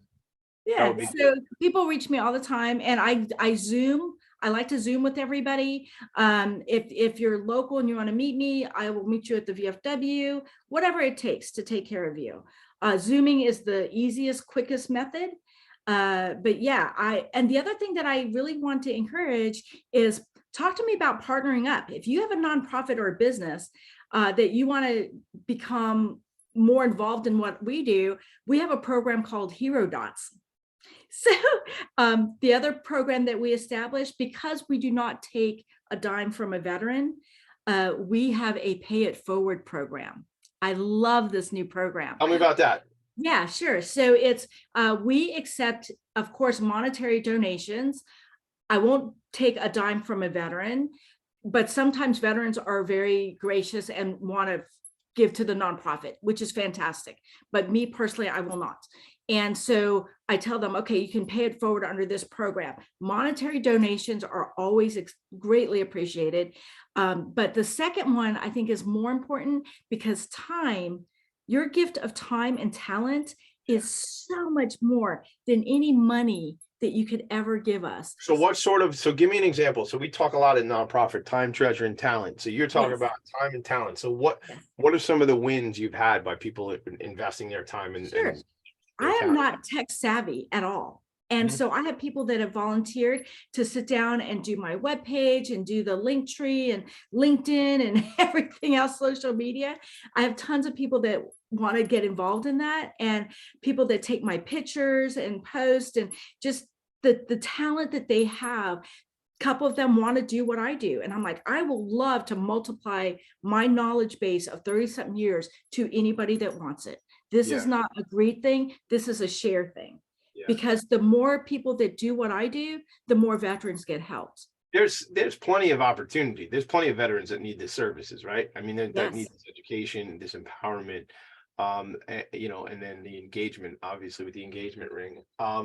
Yeah. So people reach me all the time, and I Zoom. I like to Zoom with everybody. If you're local and you want to meet me, I will meet you at the VFW, whatever it takes to take care of you. Zooming is the easiest, quickest method. But yeah, and the other thing that I really want to encourage is talk to me about partnering up. If you have a nonprofit or a business that you want to become more involved in what we do, we have a program called Hero Dots. So the other program that we established, because we do not take a dime from a veteran, we have a pay it forward program. I love this new program. Tell me about that. Yeah, sure. So it's we accept, of course, monetary donations. I won't take a dime from a veteran, but sometimes veterans are very gracious and want to give to the nonprofit, which is fantastic. But me personally, I will not. And so I tell them, okay, you can pay it forward under this program. Monetary donations are always greatly appreciated. But the second one I think is more important, because time, your gift of time and talent is so much more than any money that you could ever give us. So what sort of, so give me an example. So we talk a lot in nonprofit, time, treasure, and talent. So you're talking about time and talent. So what are some of the wins you've had by people investing their time and Sure. I am not tech savvy at all. And so I have people that have volunteered to sit down and do my webpage and do the link tree and LinkedIn and everything else, social media. I have tons of people that want to get involved in that, and people that take my pictures and post, and just the talent that they have. A couple of them want to do what I do. And I'm like, I will love to multiply my knowledge base of 30-something years to anybody that wants it. This is not a greed thing. This is a share thing. Because the more people that do what I do, the more veterans get helped. There's plenty of opportunity. There's plenty of veterans that need the services, right? I mean, that need this education, this empowerment, and then the engagement, obviously, with the engagement ring.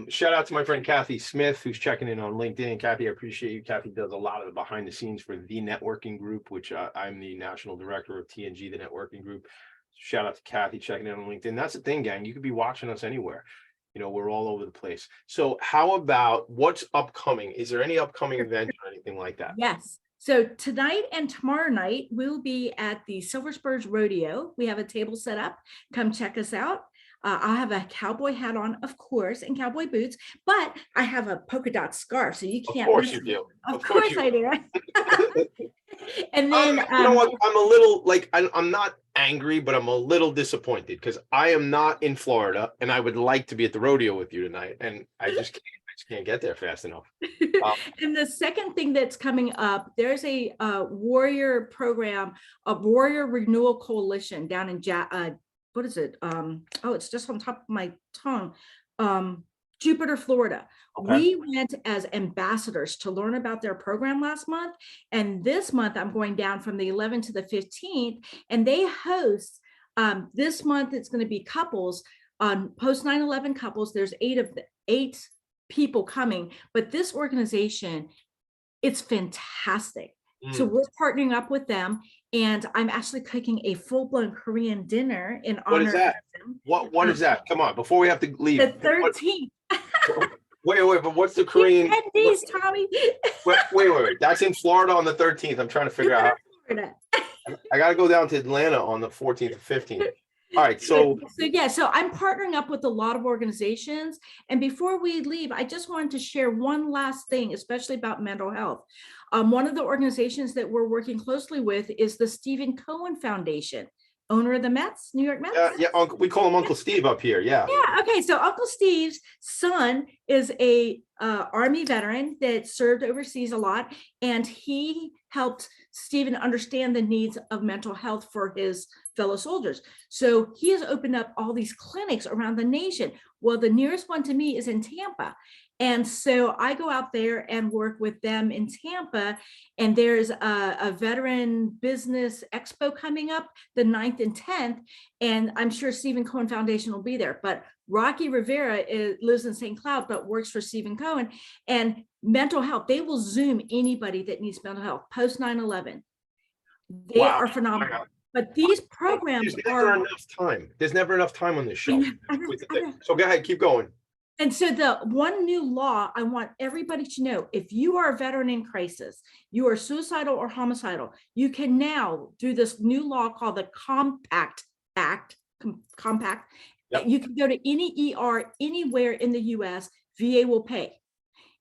Shout out to my friend Kathy Smith, who's checking in on LinkedIn. Kathy, I appreciate you. Kathy does a lot of the behind the scenes for the networking group, which I'm the national director of TNG, the networking group. Shout out to Kathy checking in on LinkedIn. That's the thing, gang. You could be watching us anywhere. We're all over the place. So how about what's upcoming? Is there any upcoming events or anything like that? Yes. So tonight and tomorrow night, we'll be at the Silver Spurs Rodeo. We have a table set up. Come check us out. I'll have a cowboy hat on, of course, and cowboy boots, but I have a polka dot scarf, so you can't. Of course you do. Of course I do. And then you know what? I'm a little I'm not angry, but I'm a little disappointed because I am not in Florida, and I would like to be at the rodeo with you tonight, and I just can't get there fast enough. And the second thing that's coming up, there's a warrior program, a warrior renewal coalition down in what is it? It's just on top of my tongue. Jupiter, Florida. Okay. We went as ambassadors to learn about their program last month. And this month I'm going down from the 11th to the 15th, and they host this month. It's going to be couples on post 9/11 couples. There's eight people coming, but this organization, it's fantastic. So we're partnering up with them, and I'm actually cooking a full-blown Korean dinner in honor. What is that? What is that? Come on, before we have to leave. The 13th. Wait, but what's the Korean? These, Tommy. Wait. That's in Florida on the 13th. I'm trying to figure out how. I got to go down to Atlanta on the 14th and 15th. All right, so I'm partnering up with a lot of organizations. And before we leave, I just wanted to share one last thing, especially about mental health. One of the organizations that we're working closely with is the Stephen Cohen Foundation, owner of the Mets, New York Mets. We call him Uncle Steve up here. Yeah. Okay. So Uncle Steve's son is a Army veteran that served overseas a lot, and he helped Stephen understand the needs of mental health for his fellow soldiers. So he has opened up all these clinics around the nation. Well, the nearest one to me is in Tampa. And so I go out there and work with them in Tampa, and there's a veteran business expo coming up the 9th and 10th, and I'm sure Stephen Cohen Foundation will be there. But Rocky Rivera lives in St. Cloud, but works for Stephen Cohen. And mental health, they will Zoom anybody that needs mental health post 9/11. They are phenomenal. But these programs There's never enough time on this show. So go ahead, keep going. And so the one new law I want everybody to know, if you are a veteran in crisis, you are suicidal or homicidal, you can now, through this new law called the Compact Act, you can go to any ER anywhere in the US, VA will pay.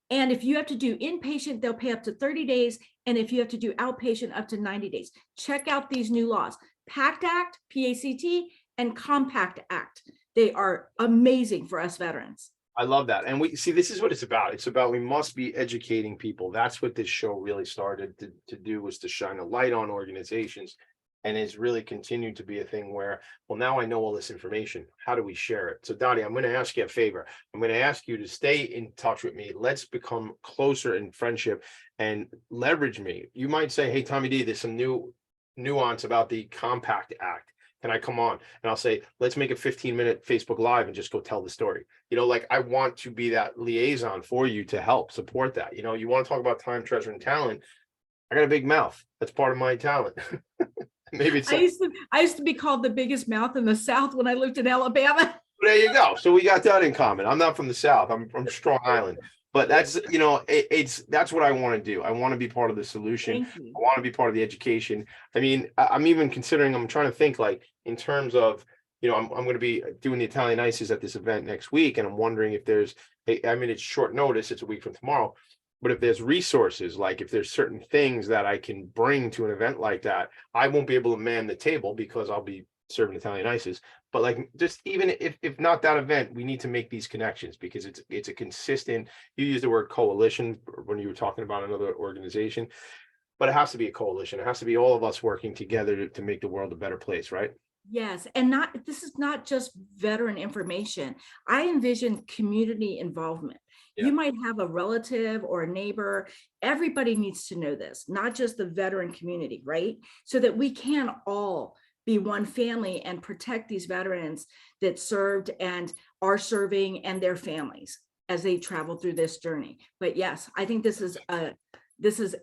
And if you have to do inpatient, they'll pay up to 30 days. And if you have to do outpatient, up to 90 days. Check out these new laws, PACT Act, PACT, and Compact Act. They are amazing for us veterans. I love that. And we see, this is what it's about. It's about, we must be educating people. That's what this show really started to do, was to shine a light on organizations. And it's really continued to be a thing where, well, now I know all this information. How do we share it? So Dottie, I'm going to ask you a favor. I'm going to ask you to stay in touch with me. Let's become closer in friendship and leverage me. You might say, hey, Tommy D, there's some new nuance about the Compact Act. Can I come on? And I'll say, let's make a 15-minute Facebook Live and just go tell the story. You know, like, I want to be that liaison for you to help support that. You know, you want to talk about time, treasure, and talent. I got a big mouth. That's part of my talent. Maybe it's I used to be called the biggest mouth in the South when I lived in Alabama. there you go. So we got that in common. I'm not from the South. I'm from Strong Island. But that's, you know, that's what I want to do. I want to be part of the solution. I want to be part of the education. I mean, I'm even considering, I'm trying to think, like, in terms of, you know, I'm going to be doing the Italian Ices at this event next week. And I'm wondering if there's, I mean, it's short notice. It's a week from tomorrow. But if there's resources, like if there's certain things that I can bring to an event like that, I won't be able to man the table because I'll be serving Italian Ices. But like, just even if not that event, we need to make these connections, because it's a consistent, you use the word coalition when you were talking about another organization, but it has to be a coalition. It has to be all of us working together to make the world a better place, right? Yes, and this is not just veteran information. I envision community involvement. Yeah. You might have a relative or a neighbor. Everybody needs to know this, not just the veteran community, right? So that we can all be one family and protect these veterans that served and are serving, and their families as they travel through this journey. But yes, I think this is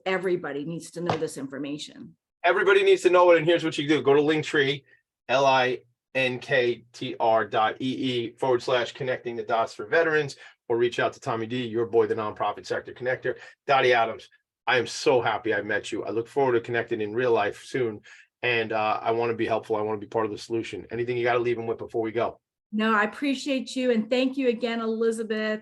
everybody needs to know this information. Everybody needs to know it. And here's what you do. Go to Linktree, linktr.ee/connecting the dots for veterans, or reach out to Tommy D, your boy, the nonprofit sector connector. Dottie Adams, I am so happy I met you. I look forward to connecting in real life soon. And I want to be helpful. I want to be part of the solution. Anything you got to leave them with before we go? No, I appreciate you. And thank you again, Elizabeth.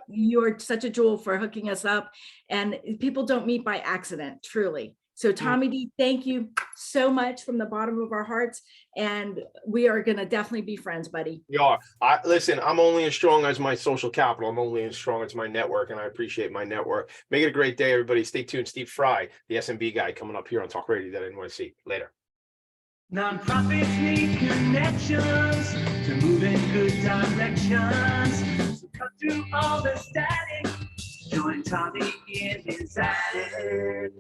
You're such a jewel for hooking us up. And people don't meet by accident, truly. So Tommy D, thank you so much from the bottom of our hearts. And we are going to definitely be friends, buddy. We are. Listen, I'm only as strong as my social capital. I'm only as strong as my network, and I appreciate my network. Make it a great day, everybody. Stay tuned. Steve Fry, the SMB guy, coming up here on Talk Radio NYC. Later. Nonprofits need connections to move in good directions. So cut through all the static. Join Tommy in his attic.